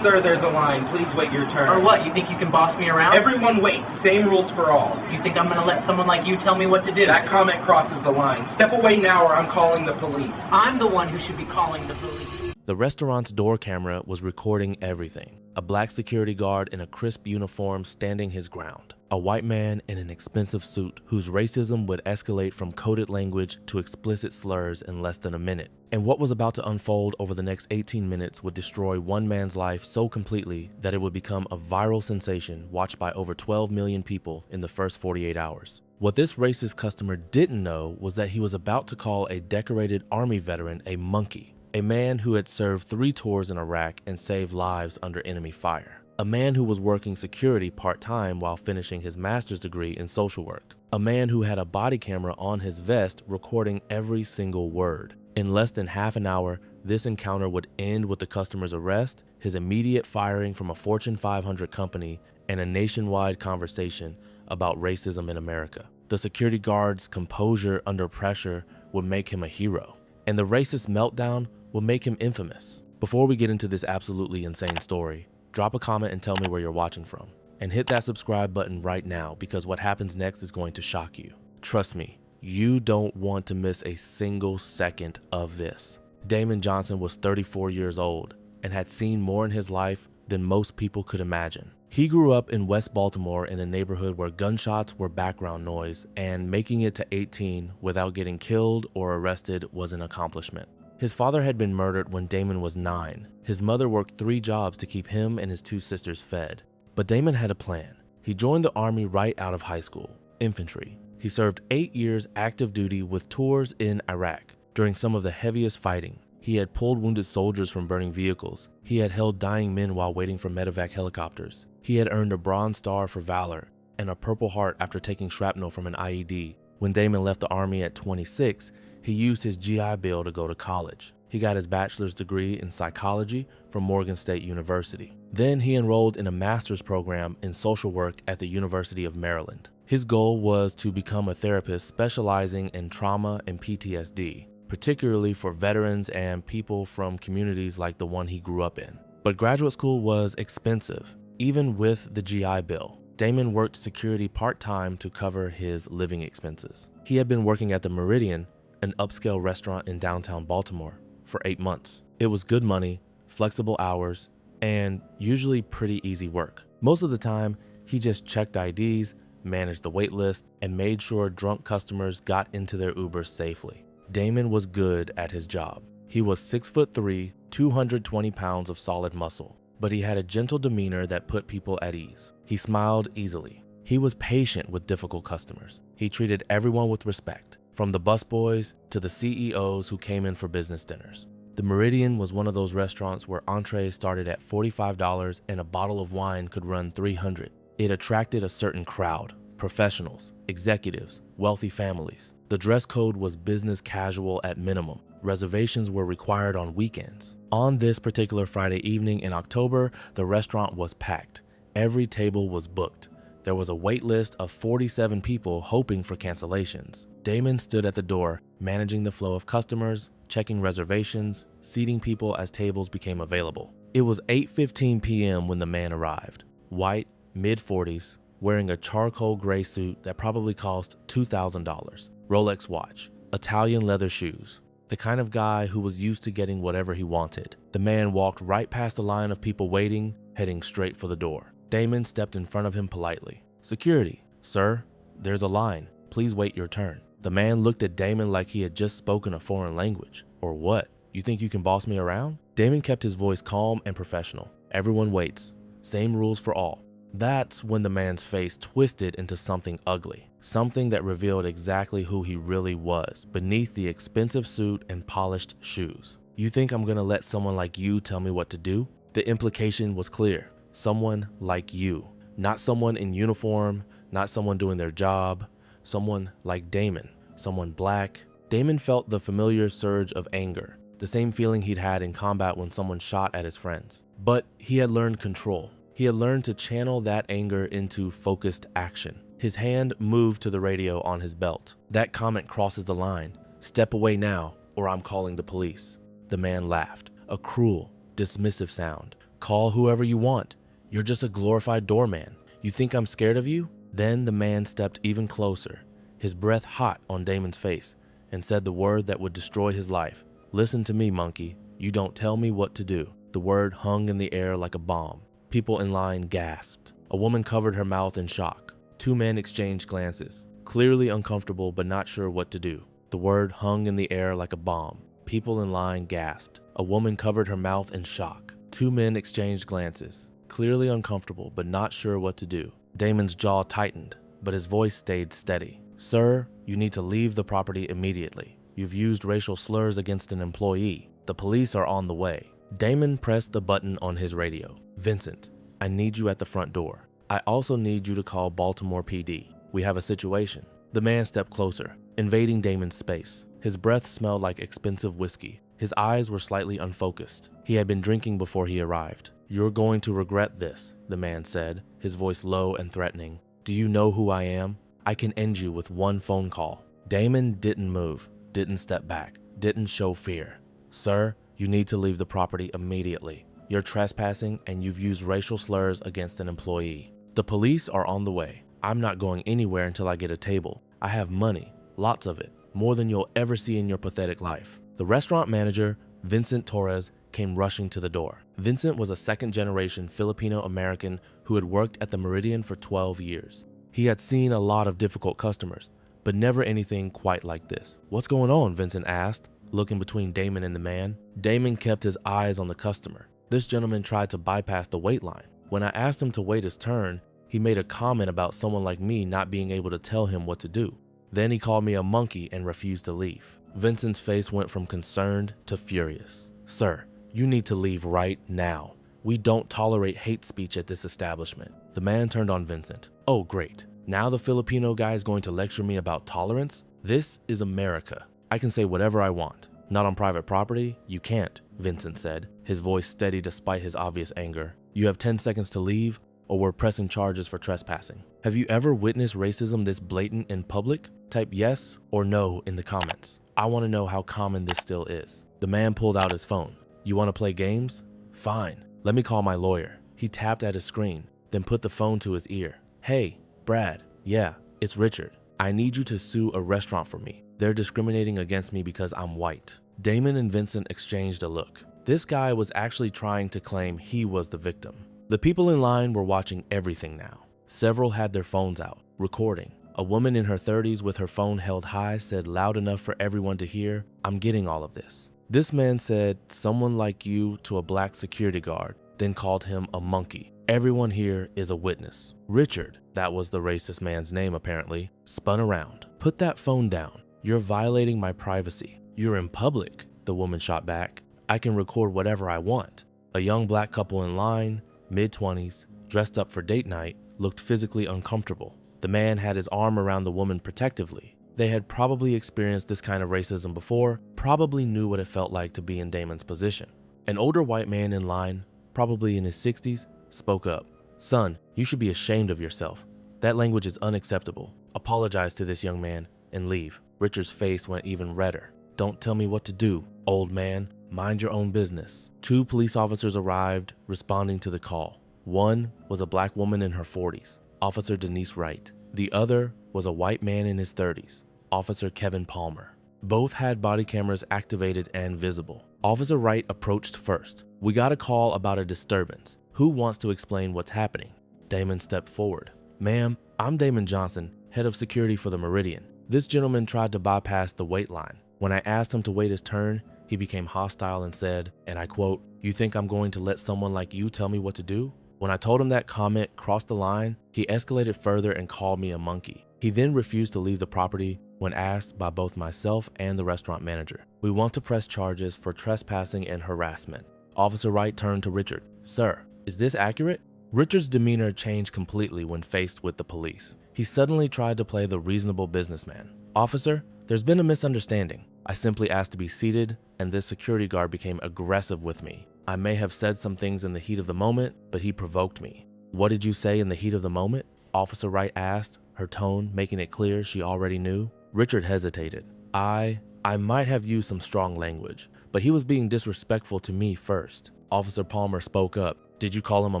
Sir, there's a line. Please wait your turn. Or what? You think you can boss me around? Everyone wait. Same rules for all. You think I'm gonna let someone like you tell me what to do? That comment crosses the line. Step away now or I'm calling the police. I'm the one who should be calling the police. The restaurant's door camera was recording everything. A black security guard in a crisp uniform standing his ground. A white man in an expensive suit whose racism would escalate from coded language to explicit slurs in less than a minute. And what was about to unfold over the next 18 minutes would destroy one man's life so completely that it would become a viral sensation watched by over 12 million people in the first 48 hours. What this racist customer didn't know was that he was about to call a decorated army veteran a monkey. A man who had served 3 tours in Iraq and saved lives under enemy fire. A man who was working security part-time while finishing his master's degree in social work. A man who had a body camera on his vest recording every single word. In less than half an hour, this encounter would end with the customer's arrest, his immediate firing from a Fortune 500 company, and a nationwide conversation about racism in America. The security guard's composure under pressure would make him a hero, and the racist meltdown will make him infamous. Before we get into this absolutely insane story, drop a comment and tell me where you're watching from. And hit that subscribe button right now because what happens next is going to shock you. Trust me, you don't want to miss a single second of this. Damon Johnson was 34 years old and had seen more in his life than most people could imagine. He grew up in West Baltimore in a neighborhood where gunshots were background noise, and making it to 18 without getting killed or arrested was an accomplishment. His father had been murdered when Damon was 9. His mother worked 3 jobs to keep him and his 2 sisters fed. But Damon had a plan. He joined the Army right out of high school, infantry. He served 8 years active duty with tours in Iraq during some of the heaviest fighting. He had pulled wounded soldiers from burning vehicles. He had held dying men while waiting for medevac helicopters. He had earned a Bronze Star for valor and a Purple Heart after taking shrapnel from an IED. When Damon left the Army at 26, he used his GI Bill to go to college. He got his bachelor's degree in psychology from Morgan State University. Then he enrolled in a master's program in social work at the University of Maryland. His goal was to become a therapist specializing in trauma and PTSD, particularly for veterans and people from communities like the one he grew up in. But graduate school was expensive, even with the GI Bill. Damon worked security part-time to cover his living expenses. He had been working at the Meridian, an upscale restaurant in downtown Baltimore, for 8 months. It was good money, flexible hours, and usually pretty easy work. Most of the time, he just checked IDs, managed the wait list, and made sure drunk customers got into their Ubers safely. Damon was good at his job. He was 6'3", 220 pounds of solid muscle, but he had a gentle demeanor that put people at ease. He smiled easily. He was patient with difficult customers. He treated everyone with respect, from the busboys to the CEOs who came in for business dinners. The Meridian was one of those restaurants where entrees started at $45 and a bottle of wine could run $300. It attracted a certain crowd: professionals, executives, wealthy families. The dress code was business casual at minimum. Reservations were required on weekends. On this particular Friday evening in October, the restaurant was packed. Every table was booked. There was a wait list of 47 people hoping for cancellations. Damon stood at the door, managing the flow of customers, checking reservations, seating people as tables became available. It was 8:15 p.m. when the man arrived. White, mid-40s, wearing a charcoal gray suit that probably cost $2,000. Rolex watch, Italian leather shoes. The kind of guy who was used to getting whatever he wanted. The man walked right past the line of people waiting, heading straight for the door. Damon stepped in front of him politely. "Security, sir, there's a line. Please wait your turn." The man looked at Damon like he had just spoken a foreign language. "Or what? You think you can boss me around?" Damon kept his voice calm and professional. "Everyone waits. Same rules for all." That's when the man's face twisted into something ugly. Something that revealed exactly who he really was beneath the expensive suit and polished shoes. "You think I'm gonna let someone like you tell me what to do?" The implication was clear. Someone like you. Not someone in uniform, not someone doing their job. Someone like Damon. Someone black. Damon felt the familiar surge of anger, the same feeling he'd had in combat when someone shot at his friends. But he had learned control. He had learned to channel that anger into focused action. His hand moved to the radio on his belt. "That comment crosses the line. Step away now, or I'm calling the police." The man laughed, a cruel, dismissive sound. Call whoever you want. You're just a glorified doorman. You think I'm scared of you? Then the man stepped even closer, his breath hot on Damon's face, and said the word that would destroy his life. Listen to me, monkey. You don't tell me what to do. The word hung in the air like a bomb. People in line gasped. A woman covered her mouth in shock. Two men exchanged glances, clearly uncomfortable but not sure what to do. The word hung in the air like a bomb. People in line gasped. A woman covered her mouth in shock. Two men exchanged glances, clearly uncomfortable but not sure what to do. Damon's jaw tightened, but his voice stayed steady. Sir, you need to leave the property immediately. You've used racial slurs against an employee. The police are on the way. Damon pressed the button on his radio. Vincent, I need you at the front door. I also need you to call Baltimore PD. We have a situation. The man stepped closer, invading Damon's space. His breath smelled like expensive whiskey. His eyes were slightly unfocused. He had been drinking before he arrived. You're going to regret this, the man said, his voice low and threatening. Do you know who I am? I can end you with one phone call. Damon didn't move, didn't step back, didn't show fear. Sir, you need to leave the property immediately. You're trespassing and you've used racial slurs against an employee. The police are on the way. I'm not going anywhere until I get a table. I have money, lots of it, more than you'll ever see in your pathetic life. The restaurant manager, Vincent Torres, came rushing to the door. Vincent was a second-generation Filipino-American who had worked at the Meridian for 12 years. He had seen a lot of difficult customers, but never anything quite like this. What's going on? Vincent asked, looking between Damon and the man. Damon kept his eyes on the customer. This gentleman tried to bypass the wait line. When I asked him to wait his turn, he made a comment about someone like me not being able to tell him what to do. Then he called me a monkey and refused to leave. Vincent's face went from concerned to furious. Sir, you need to leave right now. We don't tolerate hate speech at this establishment. The man turned on Vincent. Oh, great. Now the Filipino guy is going to lecture me about tolerance? This is America. I can say whatever I want. Not on private property? You can't, Vincent said, his voice steady despite his obvious anger. You have 10 seconds to leave, or we're pressing charges for trespassing. Have you ever witnessed racism this blatant in public? Type yes or no in the comments. I want to know how common this still is. The man pulled out his phone. You want to play games? Fine. Let me call my lawyer. He tapped at his screen, then put the phone to his ear. Hey, Brad. Yeah, it's Richard. I need you to sue a restaurant for me. They're discriminating against me because I'm white. Damon and Vincent exchanged a look. This guy was actually trying to claim he was the victim. The people in line were watching everything now. Several had their phones out, recording. A woman in her 30s with her phone held high said loud enough for everyone to hear, I'm getting all of this. This man said, someone like you to a black security guard, then called him a monkey. Everyone here is a witness. Richard, that was the racist man's name apparently, spun around. Put that phone down. You're violating my privacy. You're in public, the woman shot back. I can record whatever I want. A young black couple in line, mid-20s, dressed up for date night, looked physically uncomfortable. The man had his arm around the woman protectively. They had probably experienced this kind of racism before, probably knew what it felt like to be in Damon's position. An older white man in line, probably in his 60s, spoke up. Son, you should be ashamed of yourself. That language is unacceptable. Apologize to this young man and leave. Richard's face went even redder. Don't tell me what to do, old man. Mind your own business. Two police officers arrived, responding to the call. One was a black woman in her 40s, Officer Denise Wright. The other was a white man in his 30s, Officer Kevin Palmer. Both had body cameras activated and visible. Officer Wright approached first. We got a call about a disturbance. Who wants to explain what's happening? Damon stepped forward. Ma'am, I'm Damon Johnson, head of security for the Meridian. This gentleman tried to bypass the wait line. When I asked him to wait his turn, he became hostile and said, and I quote, "You think I'm going to let someone like you tell me what to do?" When I told him that comment crossed the line, he escalated further and called me a monkey. He then refused to leave the property when asked by both myself and the restaurant manager. We want to press charges for trespassing and harassment. Officer Wright turned to Richard. Sir, is this accurate? Richard's demeanor changed completely when faced with the police. He suddenly tried to play the reasonable businessman. Officer, there's been a misunderstanding. I simply asked to be seated, and this security guard became aggressive with me. I may have said some things in the heat of the moment, but he provoked me. What did you say in the heat of the moment? Officer Wright asked, her tone making it clear she already knew. Richard hesitated. I might have used some strong language, but he was being disrespectful to me first. Officer Palmer spoke up. Did you call him a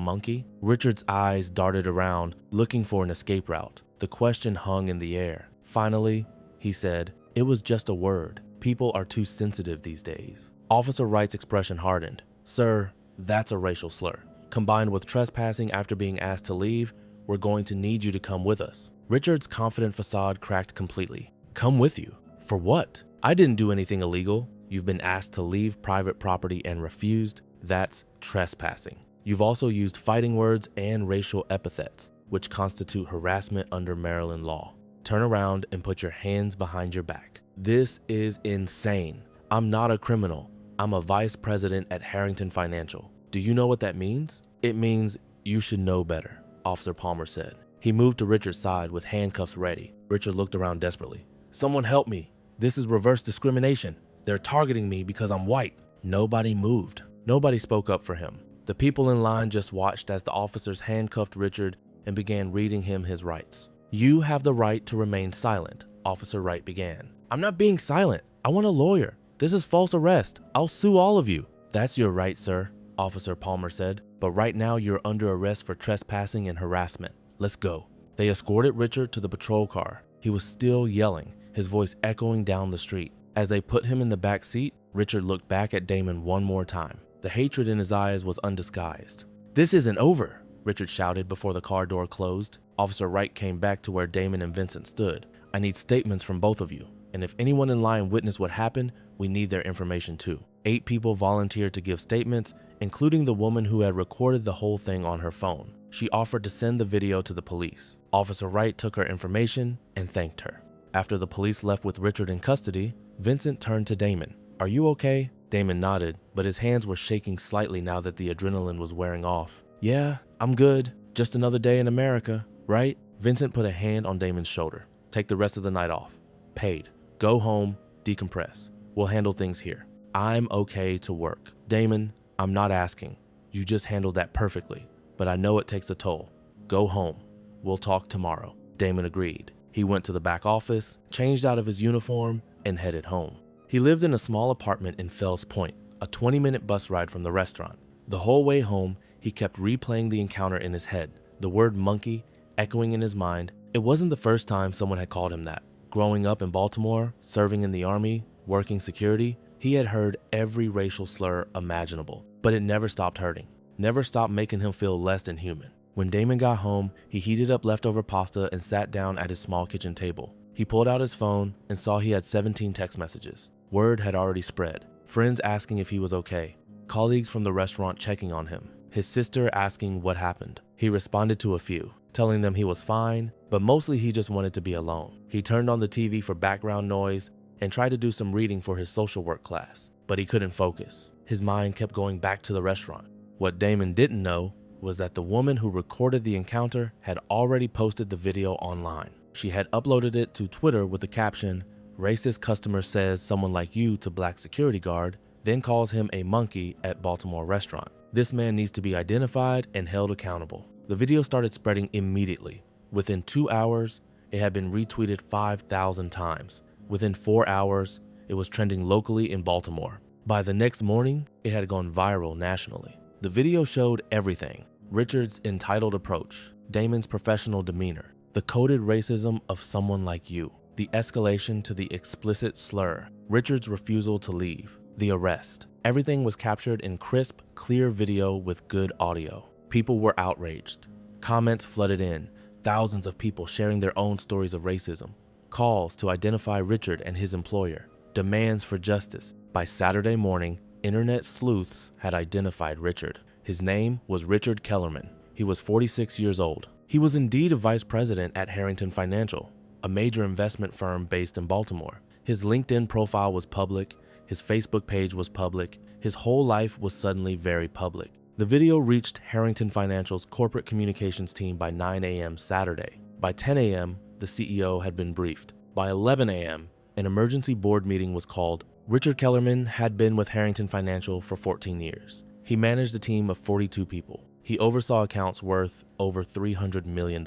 monkey? Richard's eyes darted around, looking for an escape route. The question hung in the air. Finally, he said, "It was just a word. People are too sensitive these days." Officer Wright's expression hardened. "Sir, that's a racial slur. Combined with trespassing after being asked to leave, we're going to need you to come with us." Richard's confident facade cracked completely. "Come with you? For what? I didn't do anything illegal. You've been asked to leave private property and refused. That's trespassing. You've also used fighting words and racial epithets, which constitute harassment under Maryland law. Turn around and put your hands behind your back." This is insane. "I'm not a criminal. I'm a vice president at Harrington Financial. Do you know what that means?" "It means you should know better," Officer Palmer said. He moved to Richard's side with handcuffs ready. Richard looked around desperately. "Someone help me. This is reverse discrimination. They're targeting me because I'm white." Nobody moved. Nobody spoke up for him. The people in line just watched as the officers handcuffed Richard and began reading him his rights. "You have the right to remain silent," Officer Wright began. "I'm not being silent. I want a lawyer. This is false arrest. I'll sue all of you." "That's your right, sir," Officer Palmer said. "But right now you're under arrest for trespassing and harassment. Let's go." They escorted Richard to the patrol car. He was still yelling, his voice echoing down the street. As they put him in the back seat, Richard looked back at Damon one more time. The hatred in his eyes was undisguised. "This isn't over," Richard shouted before the car door closed. Officer Wright came back to where Damon and Vincent stood. "I need statements from both of you, and if anyone in line witnessed what happened, we need their information too." 8 people volunteered to give statements, including the woman who had recorded the whole thing on her phone. She offered to send the video to the police. Officer Wright took her information and thanked her. After the police left with Richard in custody, Vincent turned to Damon. "Are you okay?" Damon nodded, but his hands were shaking slightly now that the adrenaline was wearing off. "Yeah, I'm good. Just another day in America, right?" Vincent put a hand on Damon's shoulder. "Take the rest of the night off. Paid. Go home, decompress. We'll handle things here. I'm okay to work." "Damon, I'm not asking. You just handled that perfectly, but I know it takes a toll. Go home. We'll talk tomorrow." Damon agreed. He went to the back office, changed out of his uniform, and headed home. He lived in a small apartment in Fells Point, a 20-minute bus ride from the restaurant. The whole way home, he kept replaying the encounter in his head, the word monkey echoing in his mind. It wasn't the first time someone had called him that. Growing up in Baltimore, serving in the army, working security, he had heard every racial slur imaginable, but it never stopped hurting, never stopped making him feel less than human. When Damon got home, he heated up leftover pasta and sat down at his small kitchen table. He pulled out his phone and saw he had 17 text messages. Word had already spread. Friends asking if he was okay. Colleagues from the restaurant checking on him. His sister asking what happened. He responded to a few, telling them he was fine, but mostly he just wanted to be alone. He turned on the TV for background noise and tried to do some reading for his social work class, but he couldn't focus. His mind kept going back to the restaurant. What Damon didn't know was that the woman who recorded the encounter had already posted the video online. She had uploaded it to Twitter with the caption, "Racist customer says someone like you to black security guard, then calls him a monkey at Baltimore restaurant. This man needs to be identified and held accountable." The video started spreading immediately. Within 2 hours, it had been retweeted 5,000 times. Within 4 hours, it was trending locally in Baltimore. By the next morning, it had gone viral nationally. The video showed everything: Richard's entitled approach, Damon's professional demeanor, the coded racism of someone like you, the escalation to the explicit slur, Richard's refusal to leave, the arrest. Everything was captured in crisp, clear video with good audio. People were outraged. Comments flooded in, thousands of people sharing their own stories of racism, calls to identify Richard and his employer, demands for justice. By Saturday morning, internet sleuths had identified Richard. His name was Richard Kellerman. He was 46 years old. He was indeed a vice president at Harrington Financial, a major investment firm based in Baltimore. His LinkedIn profile was public, his Facebook page was public, his whole life was suddenly very public. The video reached Harrington Financial's corporate communications team by 9 a.m. Saturday. By 10 a.m., the CEO had been briefed. By 11 a.m., an emergency board meeting was called. Richard Kellerman had been with Harrington Financial for 14 years. He managed a team of 42 people. He oversaw accounts worth over $300 million.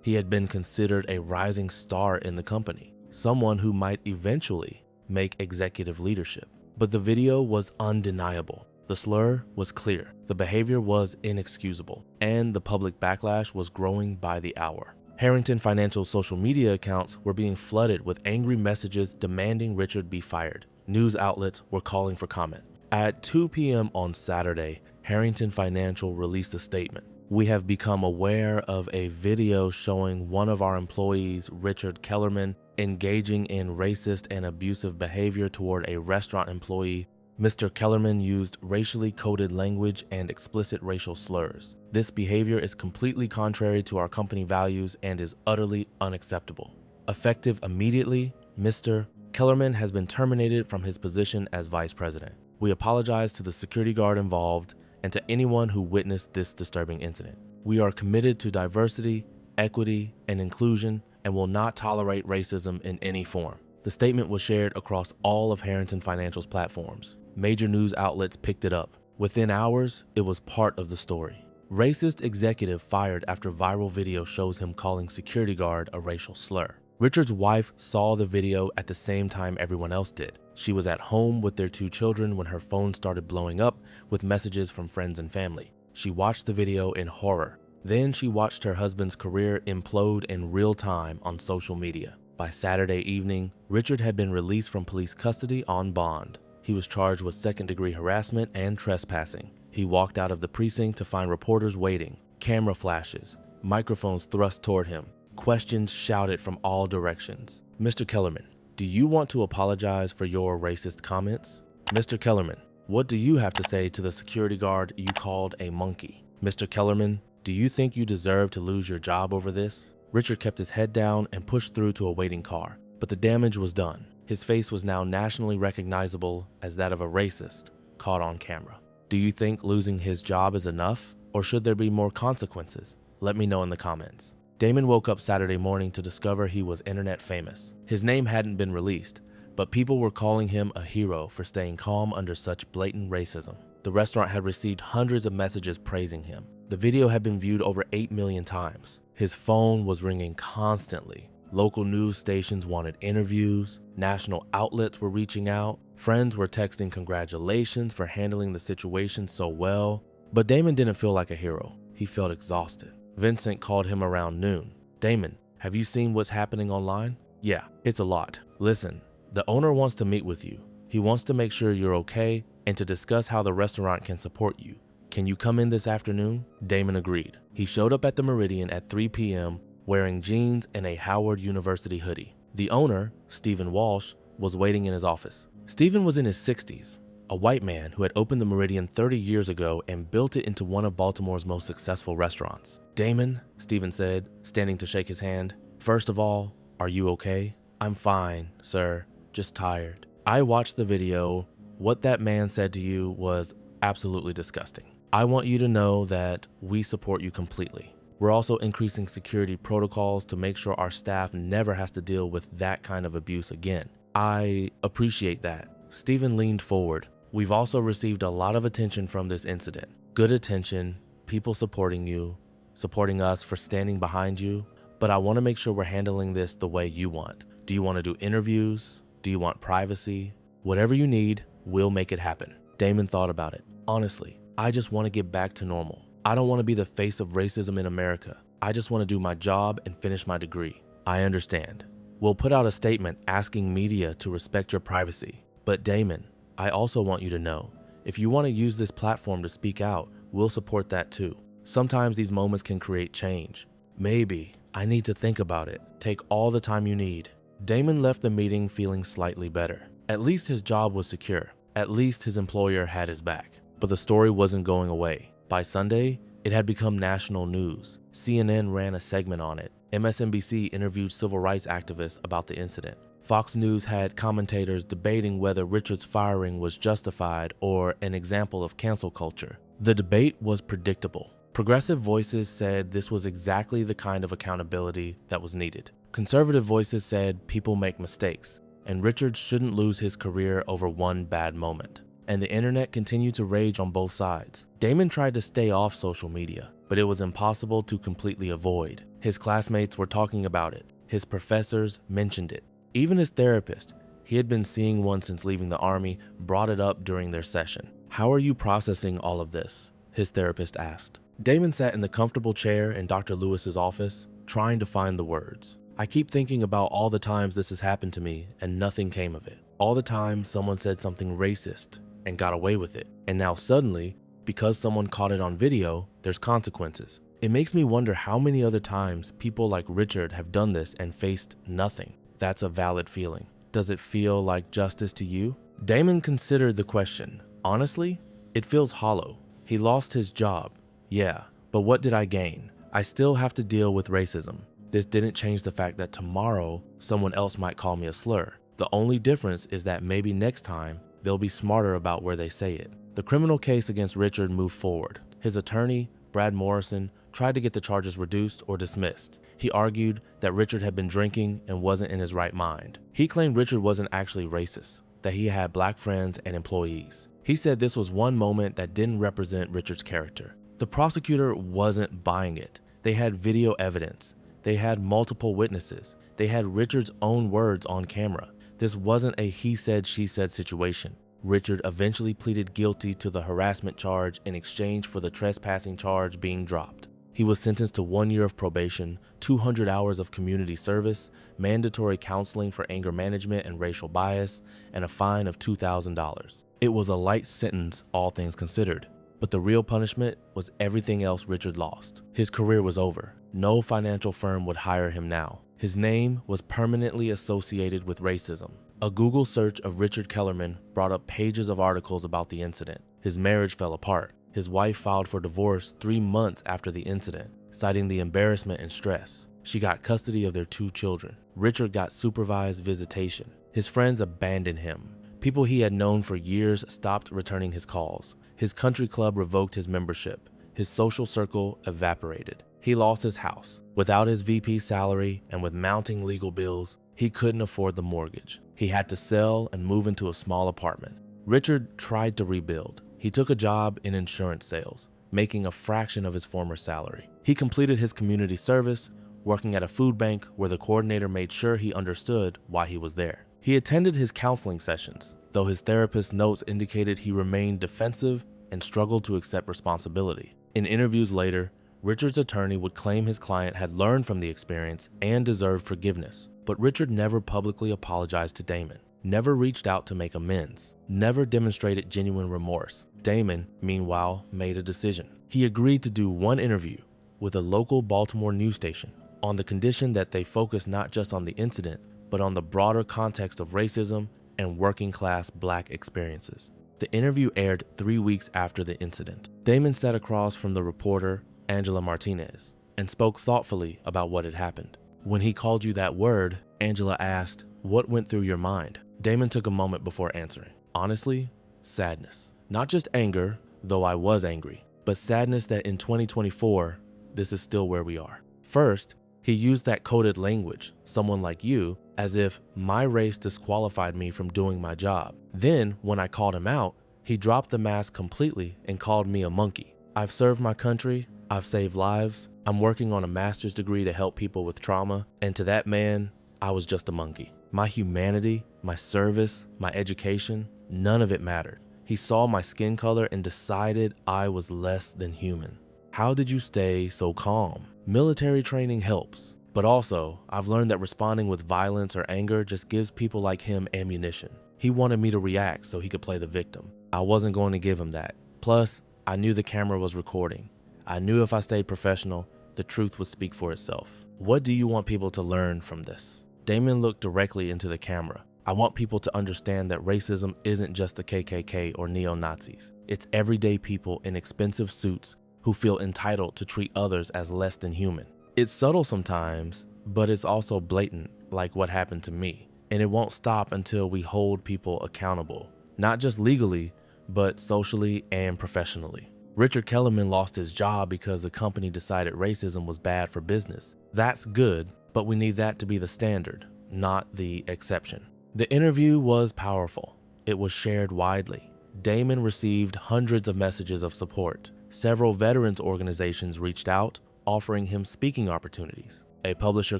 He had been considered a rising star in the company, someone who might eventually make executive leadership. But the video was undeniable. The slur was clear, the behavior was inexcusable, and the public backlash was growing by the hour. Harrington Financial's social media accounts were being flooded with angry messages demanding Richard be fired. News outlets were calling for comment. At 2 p.m. on Saturday, Harrington Financial released a statement. We have become aware of a video showing one of our employees, Richard Kellerman, engaging in racist and abusive behavior toward a restaurant employee. Mr. Kellerman used racially coded language and explicit racial slurs. This behavior is completely contrary to our company values and is utterly unacceptable. Effective immediately, Mr. Kellerman has been terminated from his position as vice president. We apologize to the security guard involved and to anyone who witnessed this disturbing incident. We are committed to diversity, equity, and inclusion and will not tolerate racism in any form. The statement was shared across all of Harrington Financial's platforms. Major news outlets picked it up. Within hours, it was part of the story. Racist executive fired after viral video shows him calling security guard a racial slur. Richard's wife saw the video at the same time everyone else did. She was at home with their 2 children when her phone started blowing up with messages from friends and family. She watched the video in horror. Then she watched her husband's career implode in real time on social media. By Saturday evening, Richard had been released from police custody on bond. He was charged with second-degree harassment and trespassing. He walked out of the precinct to find reporters waiting, camera flashes, microphones thrust toward him, questions shouted from all directions. Mr. Kellerman, do you want to apologize for your racist comments? Mr. Kellerman, what do you have to say to the security guard you called a monkey? Mr. Kellerman, do you think you deserve to lose your job over this? Richard kept his head down and pushed through to a waiting car, but the damage was done. His face was now nationally recognizable as that of a racist caught on camera. Do you think losing his job is enough, or should there be more consequences? Let me know in the comments. Damon woke up Saturday morning to discover he was internet famous. His name hadn't been released, but people were calling him a hero for staying calm under such blatant racism. The restaurant had received hundreds of messages praising him. The video had been viewed over 8 million times. His phone was ringing constantly. Local news stations wanted interviews. National outlets were reaching out. Friends were texting congratulations for handling the situation so well. But Damon didn't feel like a hero. He felt exhausted. Vincent called him around noon. Damon, have you seen what's happening online? Yeah, it's a lot. Listen, the owner wants to meet with you. He wants to make sure you're okay and to discuss how the restaurant can support you. Can you come in this afternoon? Damon agreed. He showed up at the Meridian at 3 p.m. wearing jeans and a Howard University hoodie. The owner, Stephen Walsh, was waiting in his office. Stephen was in his 60s, a white man who had opened the Meridian 30 years ago and built it into one of Baltimore's most successful restaurants. Damon, Stephen said, standing to shake his hand. First of all, are you okay? I'm fine, sir, just tired. I watched the video. What that man said to you was absolutely disgusting. I want you to know that we support you completely. We're also increasing security protocols to make sure our staff never has to deal with that kind of abuse again. I appreciate that. Stephen leaned forward. We've also received a lot of attention from this incident. Good attention, people supporting you, supporting us for standing behind you, but I want to make sure we're handling this the way you want. Do you want to do interviews? Do you want privacy? Whatever you need, we'll make it happen. Damon thought about it. Honestly, I just want to get back to normal. I don't want to be the face of racism in America. I just want to do my job and finish my degree. I understand. We'll put out a statement asking media to respect your privacy. But Damon, I also want you to know, if you want to use this platform to speak out, we'll support that too. Sometimes these moments can create change. Maybe I need to think about it. Take all the time you need. Damon left the meeting feeling slightly better. At least his job was secure. At least his employer had his back. But the story wasn't going away. By Sunday, it had become national news. CNN ran a segment on it. MSNBC interviewed civil rights activists about the incident. Fox News had commentators debating whether Richard's firing was justified or an example of cancel culture. The debate was predictable. Progressive voices said this was exactly the kind of accountability that was needed. Conservative voices said people make mistakes, and Richard shouldn't lose his career over one bad moment. And the internet continued to rage on both sides. Damon tried to stay off social media, but it was impossible to completely avoid. His classmates were talking about it. His professors mentioned it. Even his therapist, he had been seeing one since leaving the army, brought it up during their session. "How are you processing all of this?" his therapist asked. Damon sat in the comfortable chair in Dr. Lewis's office, trying to find the words. "I keep thinking about all the times this has happened to me and nothing came of it. All the time someone said something racist and got away with it. And now suddenly, because someone caught it on video, there's consequences. It makes me wonder how many other times people like Richard have done this and faced nothing. That's a valid feeling. Does it feel like justice to you?" Damon considered the question. "Honestly, it feels hollow. He lost his job. Yeah, but what did I gain? I still have to deal with racism. This didn't change the fact that tomorrow someone else might call me a slur. The only difference is that maybe next time they'll be smarter about where they say it." The criminal case against Richard moved forward. His attorney, Brad Morrison, tried to get the charges reduced or dismissed. He argued that Richard had been drinking and wasn't in his right mind. He claimed Richard wasn't actually racist, that he had black friends and employees. He said this was one moment that didn't represent Richard's character. The prosecutor wasn't buying it. They had video evidence. They had multiple witnesses. They had Richard's own words on camera. This wasn't a he said, she said situation. Richard eventually pleaded guilty to the harassment charge in exchange for the trespassing charge being dropped. He was sentenced to 1 year of probation, 200 hours of community service, mandatory counseling for anger management and racial bias, and a fine of $2,000. It was a light sentence, all things considered, but the real punishment was everything else Richard lost. His career was over. No financial firm would hire him now. His name was permanently associated with racism. A Google search of Richard Kellerman brought up pages of articles about the incident. His marriage fell apart. His wife filed for divorce 3 months after the incident, citing the embarrassment and stress. She got custody of their 2 children. Richard got supervised visitation. His friends abandoned him. People he had known for years stopped returning his calls. His country club revoked his membership. His social circle evaporated. He lost his house. Without his VP salary and with mounting legal bills, he couldn't afford the mortgage. He had to sell and move into a small apartment. Richard tried to rebuild. He took a job in insurance sales, making a fraction of his former salary. He completed his community service, working at a food bank where the coordinator made sure he understood why he was there. He attended his counseling sessions, though his therapist's notes indicated he remained defensive and struggled to accept responsibility. In interviews later, Richard's attorney would claim his client had learned from the experience and deserved forgiveness, but Richard never publicly apologized to Damon, never reached out to make amends, never demonstrated genuine remorse. Damon, meanwhile, made a decision. He agreed to do one interview with a local Baltimore news station on the condition that they focus not just on the incident, but on the broader context of racism and working-class black experiences. The interview aired 3 weeks after the incident. Damon sat across from the reporter, Angela Martinez, and spoke thoughtfully about what had happened. When he called you that word, Angela asked, "What went through your mind?" Damon took a moment before answering. "Honestly, sadness. Not just anger, though I was angry, but sadness that in 2024, this is still where we are." First, he used that coded language, "someone like you," as if my race disqualified me from doing my job. Then, when I called him out, he dropped the mask completely and called me a monkey. "I've served my country, I've saved lives, I'm working on a master's degree to help people with trauma, and to that man, I was just a monkey. My humanity, my service, my education, none of it mattered. He saw my skin color and decided I was less than human." How did you stay so calm? Military training helps, but also, I've learned that responding with violence or anger just gives people like him ammunition. He wanted me to react so he could play the victim. I wasn't going to give him that. Plus, I knew the camera was recording. I knew if I stayed professional, the truth would speak for itself. What do you want people to learn from this? Damon looked directly into the camera. "I want people to understand that racism isn't just the KKK or neo-Nazis. It's everyday people in expensive suits who feel entitled to treat others as less than human. It's subtle sometimes, but it's also blatant, like what happened to me. And it won't stop until we hold people accountable, not just legally, but socially and professionally." Richard Kellerman lost his job because the company decided racism was bad for business. That's good, but we need that to be the standard, not the exception. The interview was powerful. It was shared widely. Damon received hundreds of messages of support. Several veterans organizations reached out, offering him speaking opportunities. A publisher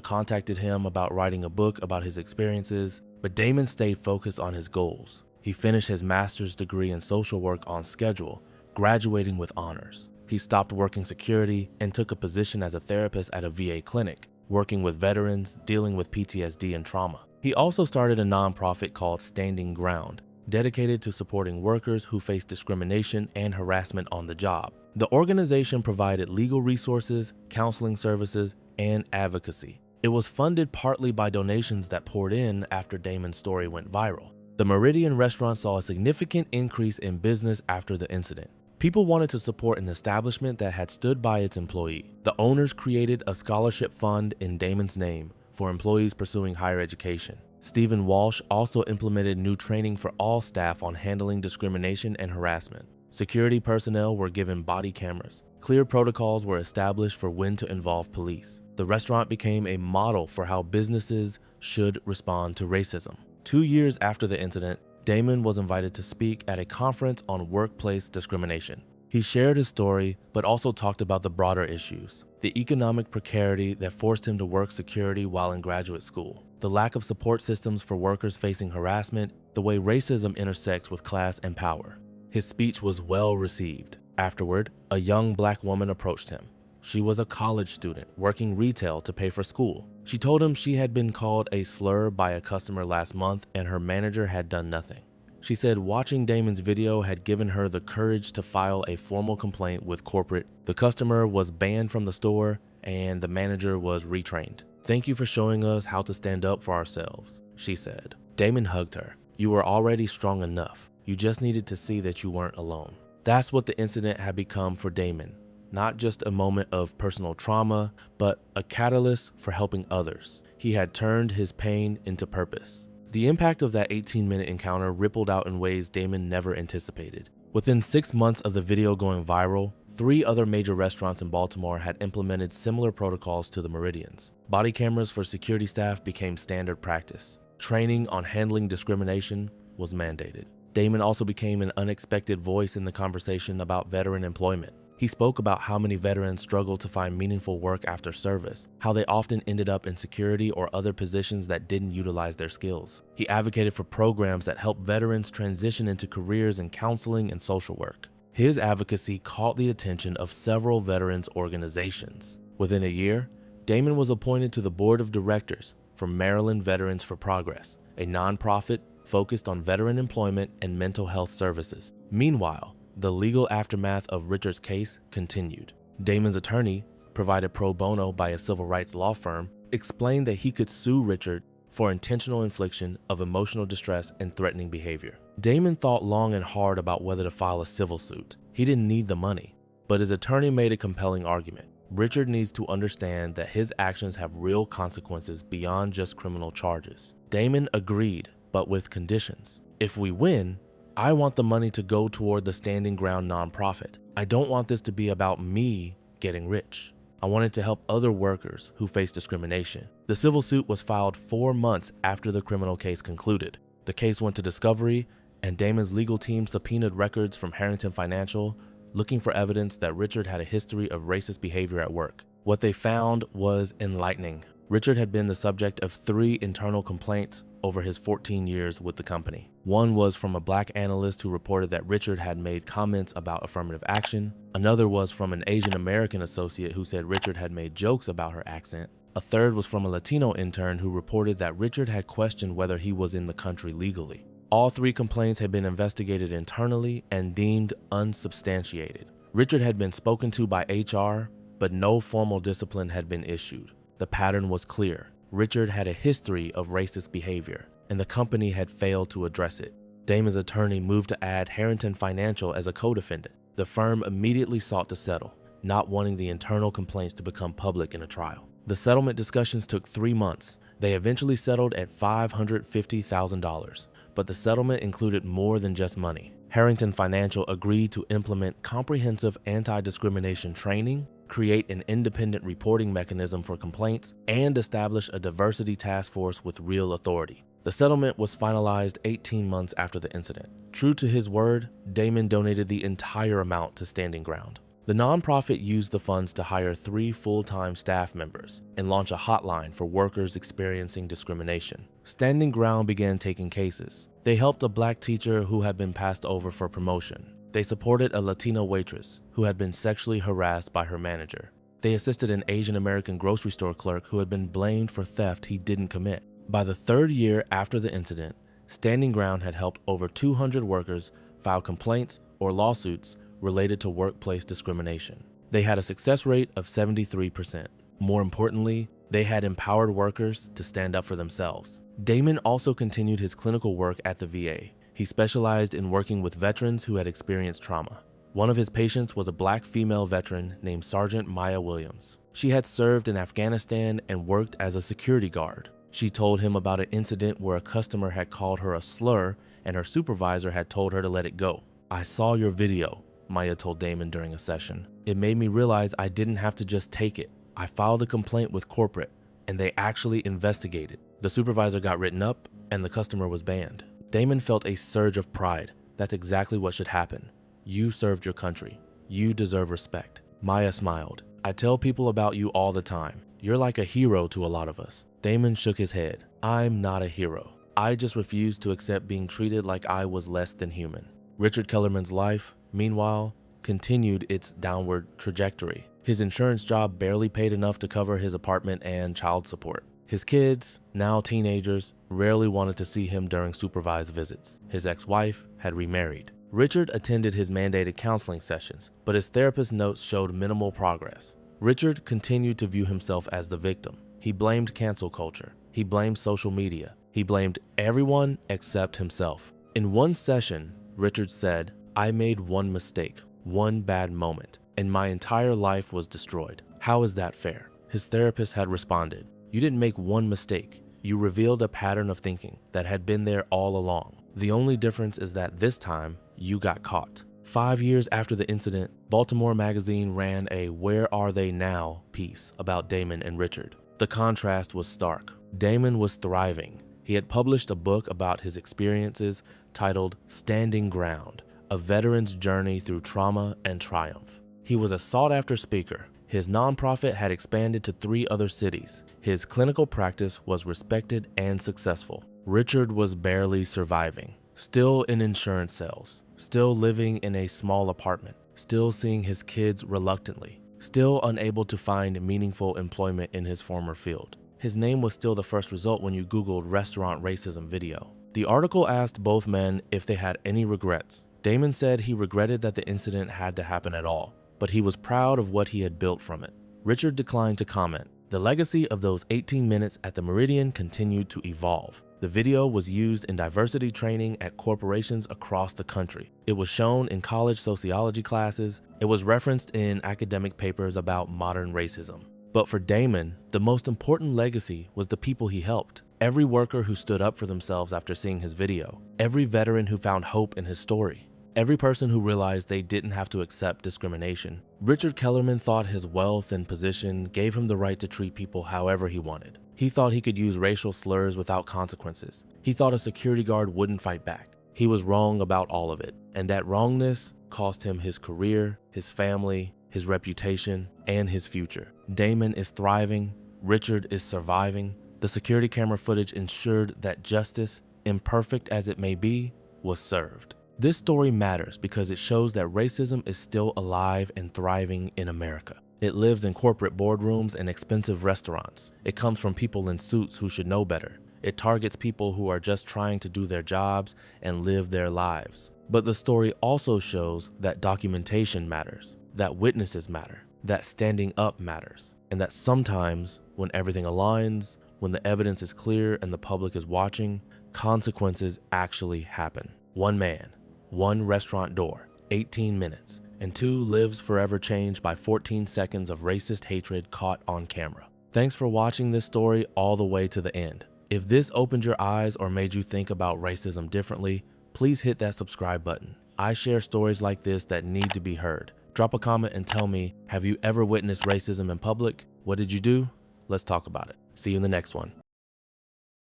contacted him about writing a book about his experiences, but Damon stayed focused on his goals. He finished his master's degree in social work on schedule, graduating with honors. He stopped working security and took a position as a therapist at a VA clinic, working with veterans dealing with PTSD and trauma. He also started a nonprofit called Standing Ground, dedicated to supporting workers who face discrimination and harassment on the job. The organization provided legal resources, counseling services, and advocacy. It was funded partly by donations that poured in after Damon's story went viral. The Meridian restaurant saw a significant increase in business after the incident. People wanted to support an establishment that had stood by its employee. The owners created a scholarship fund in Damon's name for employees pursuing higher education. Stephen Walsh also implemented new training for all staff on handling discrimination and harassment. Security personnel were given body cameras. Clear protocols were established for when to involve police. The restaurant became a model for how businesses should respond to racism. 2 years after the incident, Damon was invited to speak at a conference on workplace discrimination. He shared his story, but also talked about the broader issues: the economic precarity that forced him to work security while in graduate school, the lack of support systems for workers facing harassment, the way racism intersects with class and power. His speech was well received. Afterward, a young black woman approached him. She was a college student working retail to pay for school. She told him she had been called a slur by a customer last month and her manager had done nothing. She said watching Damon's video had given her the courage to file a formal complaint with corporate. The customer was banned from the store and the manager was retrained. "Thank you for showing us how to stand up for ourselves," she said. Damon hugged her. "You were already strong enough. You just needed to see that you weren't alone." That's what the incident had become for Damon. Not just a moment of personal trauma, but a catalyst for helping others. He had turned his pain into purpose. The impact of that 18-minute encounter rippled out in ways Damon never anticipated. Within 6 months of the video going viral, 3 other major restaurants in Baltimore had implemented similar protocols to the Meridians. Body cameras for security staff became standard practice. Training on handling discrimination was mandated. Damon also became an unexpected voice in the conversation about veteran employment. He spoke about how many veterans struggle to find meaningful work after service, how they often ended up in security or other positions that didn't utilize their skills. He advocated for programs that help veterans transition into careers in counseling and social work. His advocacy caught the attention of several veterans organizations. Within a year, Damon was appointed to the board of directors for Maryland Veterans for Progress, a nonprofit focused on veteran employment and mental health services. Meanwhile, the legal aftermath of Richard's case continued. Damon's attorney, provided pro bono by a civil rights law firm, explained that he could sue Richard for intentional infliction of emotional distress and threatening behavior. Damon thought long and hard about whether to file a civil suit. He didn't need the money, but his attorney made a compelling argument. Richard needs to understand that his actions have real consequences beyond just criminal charges. Damon agreed, but with conditions. If we win, I want the money to go toward the Standing Ground nonprofit. I don't want this to be about me getting rich. I want it to help other workers who face discrimination. The civil suit was filed 4 months after the criminal case concluded. The case went to discovery, and Damon's legal team subpoenaed records from Harrington Financial, looking for evidence that Richard had a history of racist behavior at work. What they found was enlightening. Richard had been the subject of 3 internal complaints over his 14 years with the company. One was from a black analyst who reported that Richard had made comments about affirmative action. Another was from an Asian American associate who said Richard had made jokes about her accent. A third was from a Latino intern who reported that Richard had questioned whether he was in the country legally. All 3 complaints had been investigated internally and deemed unsubstantiated. Richard had been spoken to by HR, but no formal discipline had been issued. The pattern was clear. Richard had a history of racist behavior, and the company had failed to address it. Damon's attorney moved to add Harrington Financial as a co-defendant. The firm immediately sought to settle, not wanting the internal complaints to become public in a trial. The settlement discussions took 3 months. They eventually settled at $550,000, but the settlement included more than just money. Harrington Financial agreed to implement comprehensive anti-discrimination training, create an independent reporting mechanism for complaints, and establish a diversity task force with real authority. The settlement was finalized 18 months after the incident. True to his word, Damon donated the entire amount to Standing Ground. The nonprofit used the funds to hire 3 full-time staff members and launch a hotline for workers experiencing discrimination. Standing Ground began taking cases. They helped a black teacher who had been passed over for promotion. They supported a Latino waitress who had been sexually harassed by her manager. They assisted an Asian American grocery store clerk who had been blamed for theft he didn't commit. By the 3rd year after the incident, Standing Ground had helped over 200 workers file complaints or lawsuits related to workplace discrimination. They had a success rate of 73%. More importantly, they had empowered workers to stand up for themselves. Damon also continued his clinical work at the VA. He specialized in working with veterans who had experienced trauma. One of his patients was a black female veteran named Sergeant Maya Williams. She had served in Afghanistan and worked as a security guard. She told him about an incident where a customer had called her a slur and her supervisor had told her to let it go. "I saw your video," Maya told Damon during a session. "It made me realize I didn't have to just take it. I filed a complaint with corporate, and they actually investigated. The supervisor got written up, and the customer was banned." Damon felt a surge of pride. That's exactly what should happen. You served your country. You deserve respect. Maya smiled. "I tell people about you all the time. You're like a hero to a lot of us." Damon shook his head. "I'm not a hero. I just refuse to accept being treated like I was less than human." Richard Kellerman's life, meanwhile, continued its downward trajectory. His insurance job barely paid enough to cover his apartment and child support. His kids, now teenagers, rarely wanted to see him during supervised visits. His ex-wife had remarried. Richard attended his mandated counseling sessions, but his therapist's notes showed minimal progress. Richard continued to view himself as the victim. He blamed cancel culture. He blamed social media. He blamed everyone except himself. In one session, Richard said, "I made one mistake, one bad moment, and my entire life was destroyed. How is that fair?" His therapist had responded, "You didn't make one mistake. You revealed a pattern of thinking that had been there all along. The only difference is that this time, you got caught." 5 years after the incident, Baltimore Magazine ran a "Where Are They Now" piece about Damon and Richard. The contrast was stark. Damon was thriving. He had published a book about his experiences titled Standing Ground, a veteran's journey through trauma and triumph. He was a sought-after speaker. His nonprofit had expanded to 3 other cities. His clinical practice was respected and successful. Richard was barely surviving, still in insurance sales, still living in a small apartment, still seeing his kids reluctantly, still unable to find meaningful employment in his former field. His name was still the first result when you Googled restaurant racism video. The article asked both men if they had any regrets. Damon said he regretted that the incident had to happen at all, but he was proud of what he had built from it. Richard declined to comment. The legacy of those 18 minutes at the Meridian continued to evolve. The video was used in diversity training at corporations across the country. It was shown in college sociology classes. It was referenced in academic papers about modern racism. But for Damon, the most important legacy was the people he helped. Every worker who stood up for themselves after seeing his video. Every veteran who found hope in his story. Every person who realized they didn't have to accept discrimination. Richard Kellerman thought his wealth and position gave him the right to treat people however he wanted. He thought he could use racial slurs without consequences. He thought a security guard wouldn't fight back. He was wrong about all of it, and that wrongness cost him his career, his family, his reputation, and his future. Damon is thriving. Richard is surviving. The security camera footage ensured that justice, imperfect as it may be, was served. This story matters because it shows that racism is still alive and thriving in America. It lives in corporate boardrooms and expensive restaurants. It comes from people in suits who should know better. It targets people who are just trying to do their jobs and live their lives. But the story also shows that documentation matters, that witnesses matter, that standing up matters, and that sometimes when everything aligns, when the evidence is clear and the public is watching, consequences actually happen. One man, one restaurant door, 18 minutes, and 2 lives forever changed by 14 seconds of racist hatred caught on camera. Thanks for watching this story all the way to the end. If this opened your eyes or made you think about racism differently, please hit that subscribe button. I share stories like this that need to be heard. Drop a comment and tell me, have you ever witnessed racism in public? What did you do? Let's talk about it. See you in the next one.